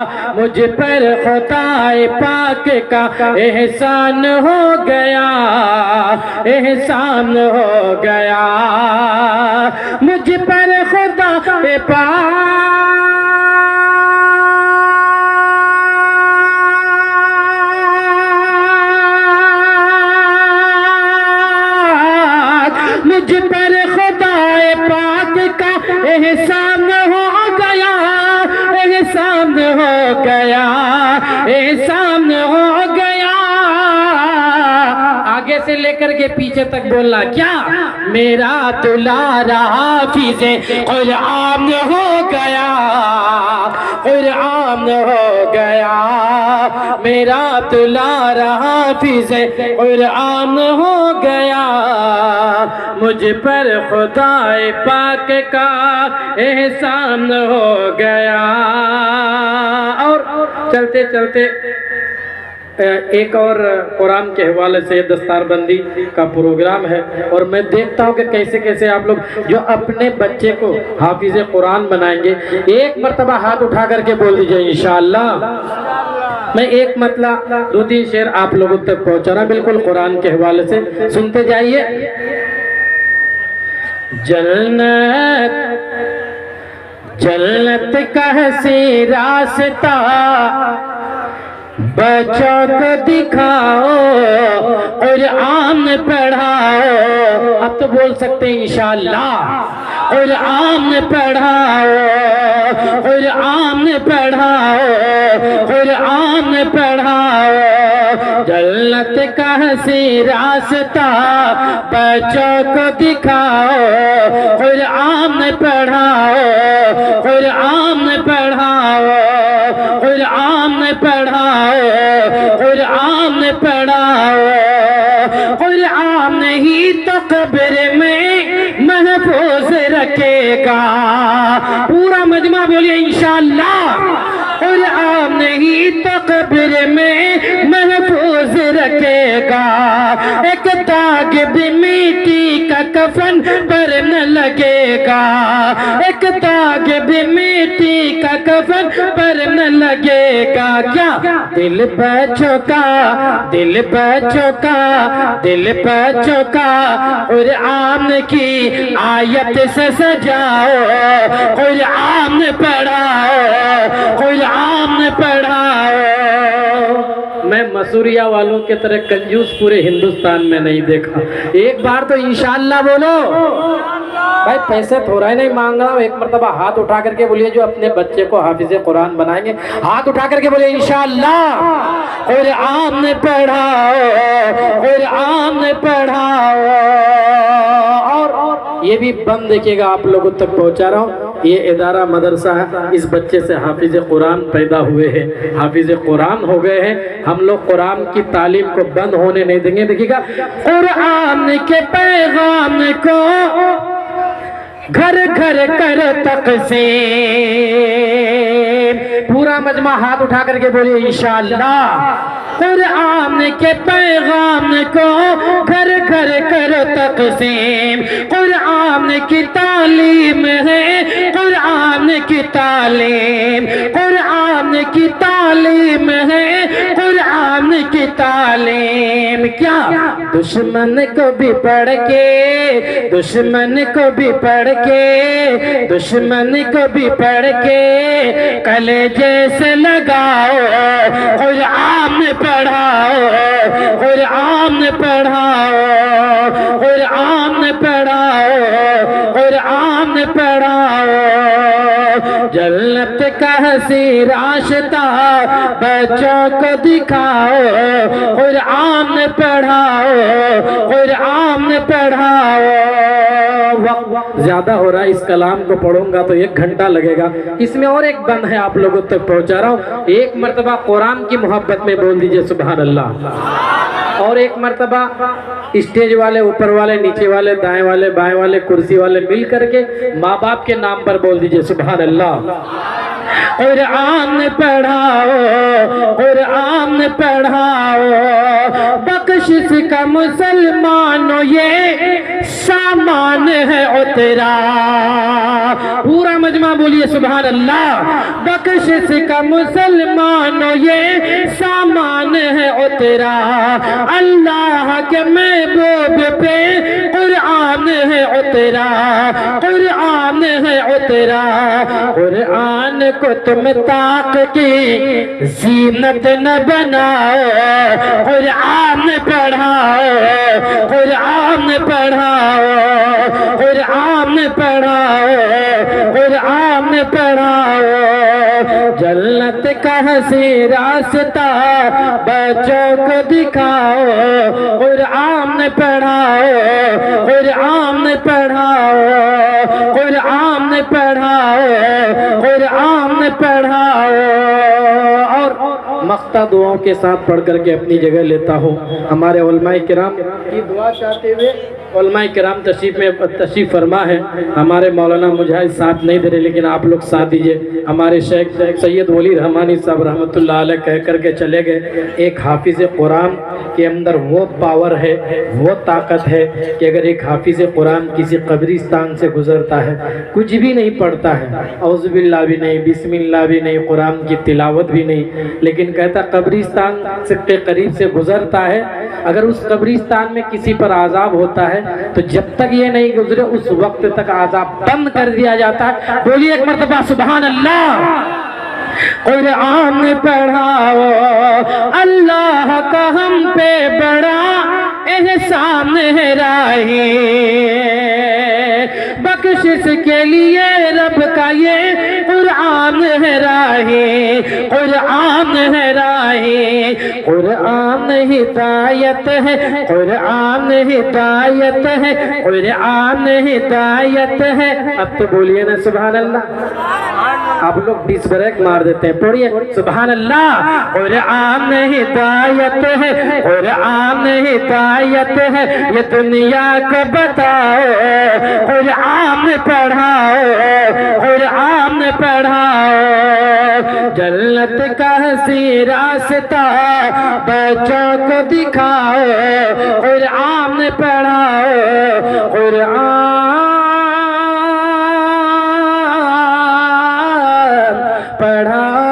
मुझ पर खुदाए पाक का एहसान हो गया, एहसान हो गया। मुझ पर खुदाए पाक मुझ पर खुदाए पाक का एहसान हो गया, एहसान हो गया, एहसान हो गया। आगे से लेकर के पीछे तक बोलना क्या? मेरा दुलारा हाफिज़े कुरान हो गया, कुरान हो गया। मेरा दुलारा हाफिज़े कुरान हो गया। मुझ पर खुदाए पाक का एहसान हो गया। और चलते चलते एक और कुरान के हवाले से दस्तारबंदी का प्रोग्राम है, और मैं देखता हूँ कि कैसे कैसे आप लोग जो अपने बच्चे को हाफिज़े कुरान बनाएंगे, एक मरतबा हाथ उठा करके बोल दीजिए इंशाअल्लाह। मैं एक मतलब 2-3 शेर आप लोगों तक पहुँचा रहा बिल्कुल कुरान के हवाले से, सुनते जाइए। जन्नत जन्नत का हसी रास्ता बच्चों को दिखाओ, कुरान पढ़ाओ। अब तो बोल सकते हैं इंशाअल्लाह। कुरान पढ़ाओ, कुरान पढ़ाओ, कुरान पढ़ाओ। जन्नत का हसी रास्ता बच्चों को दिखाओ, कुरान पढ़ाओ, कुरान पढ़ाओ, कुरान पढ़ाओ, कुरान पढ़ाओ। कुरान ही तो कब्र में महफूज रखेगा। पूरा मजमा बोलिए इंशाअल्लाह। कुरान ही तो कब्र में महफूज रखेगा। एक दाग भी मिट्टी का कफन पर न लगेगा, एक दाग भी मिट्टी का कफन पर न लगेगा। क्या? दिल बच्चों का, दिल बच्चों का, दिल बच्चों का कुरान की आयत से सजाओ, कुरान पढ़ाओ, कुरान पढ़ाओ। मैं मसूरिया वालों के तरह कंजूस पूरे हिंदुस्तान में नहीं देखा। एक बार तो इंशाअल्लाह बोलो भाई। पैसे थोड़ा ही नहीं मांग रहा हूँ, एक मरतबा हाथ उठा करके बोलिए जो अपने बच्चे को हाफिज़े कुरान बनाएंगे, हाथ उठा करके बोलिए इंशाअल्लाह। कुरान पढ़ाओ, कुरान पढ़ाओ। और ये भी बंद देखिएगा, आप लोगों तक पहुँचा रहा हूँ। ये इदारा मदरसा है, इस बच्चे से हाफिज़े कुरान पैदा हुए हैं, हाफिज़े कुरान हो गए हैं। हम लोग कुरान की तालीम को बंद होने नहीं देंगे। देखिएगा, कुरान के पैगाम को घर घर कर तक़सीम। पूरा मजमा हाथ उठा करके बोलिए इंशाअल्लाह। कुरान के पैगाम को घर घर कर तक़सीम। कुरान की तालीम है, कुरान की तालीम, कुरान की तालीम है, कुरान की तालीम। क्या? दुश्मन को भी पढ़ के, दुश्मन को भी पढ़ के, दुश्मन को भी पढ़ के कलेजे से लगाओ, कुरान पढ़ाओ, कुरान पढ़ाओ, कुरान पढ़ाओ, कुरान पढ़ाओ। जन्नत का हसी रास्ता बच्चों को दिखाओ, कुरान पढ़ाओ, कुरान पढ़ाओ। वक्त ज्यादा हो रहा है, इस कलाम को पढ़ूंगा तो 1 घंटा लगेगा। इसमें और एक बंद है, आप लोगों तक पहुंचा रहा हूँ। एक मरतबा कुरान की मोहब्बत में बोल दीजिए सुभान अल्लाह। और एक मरतबा स्टेज वाले, ऊपर वाले, नीचे वाले, दाएं वाले, बाएं वाले, कुर्सी वाले मिल करके माँ बाप के नाम पर बोल दीजिए सुभान अल्लाह। कुरान पढ़ाओ, कुरान पढ़ाओ। बख्शिश का मुसलमानों ये सामान है उतरा। पूरा मजमा बोलिए सुभान अल्लाह। बख्शिश का मुसलमानों ये सामान है उतरा। अल्लाह के महबूब पे कुरान है उतरा, कुरान है उतरा। कुरान को तुम ताक की जीनत न बनाओ, कुरान पढ़ाओ, कुरान पढ़ाओ, कुरान पढ़ाओ, कुरान पढ़ाओ। जन्नत का हसी रास्ता बच्चों को दिखाओ, कुरान पढ़ाओ, कुरान पढ़ाओ, कुरान पढ़ाओ, कुरान पढ़ाओ। और मख्ता दुआओं के साथ पढ़ करके अपनी जगह लेता हूँ। हमारे उलमाए किराम की दुआ चाहते हुए उलमाए किराम तशरीफ फरमा है। हमारे मौलाना मुजाहिद साथ नहीं दे रहे, लेकिन आप लोग साथ दीजिए। हमारे शेख सैयद वली रहमानी साहब रहमतुल्लाह अलैह कह करके चले गए। एक हाफिज़ कुरान के अंदर वो पावर है, वो ताकत है कि अगर एक हाफिज़ कुरान किसी कब्रिस्तान से गुजरता है, कुछ भी नहीं पढ़ता है, औज़ुबिल्लाह भी नहीं, बिस्मिल्लाह भी नहीं, कुरान की तिलावत भी नहीं, लेकिन कहता कब्रिस्तान से के करीब से गुजरता है, अगर उस कब्रिस्तान में किसी पर आज़ाब होता है तो जब तक ये नहीं गुजरे उस वक्त तक आज़ाब बंद कर दिया जाता है। बोलिए एक मर्तबा सुभान अल्लाह। कुरान पढ़ाओ, अल्लाह का हम पे बड़ा एहसान है राही। बख्शिश के लिए रब का ये कुरान है राही, कुरान है राही। कुरान हिदायत है, कुरान हिदायत है, कुरान हिदायत है। अब तो बोलिए ना सुभान अल्लाह। आप लोग 20 ब्रेक मार देते हैं, पढ़िए सुभान अल्लाह। कुरान हिदायत है, कुरान हिदायत है, ये दुनिया को बताओ, कुरान पढ़ाओ, कुरान पढ़ाओ। जन्नत का हसी रास्ता बच्चों को दिखाओ, कुरान पढ़ाओ, कुरान पढ़ाओ।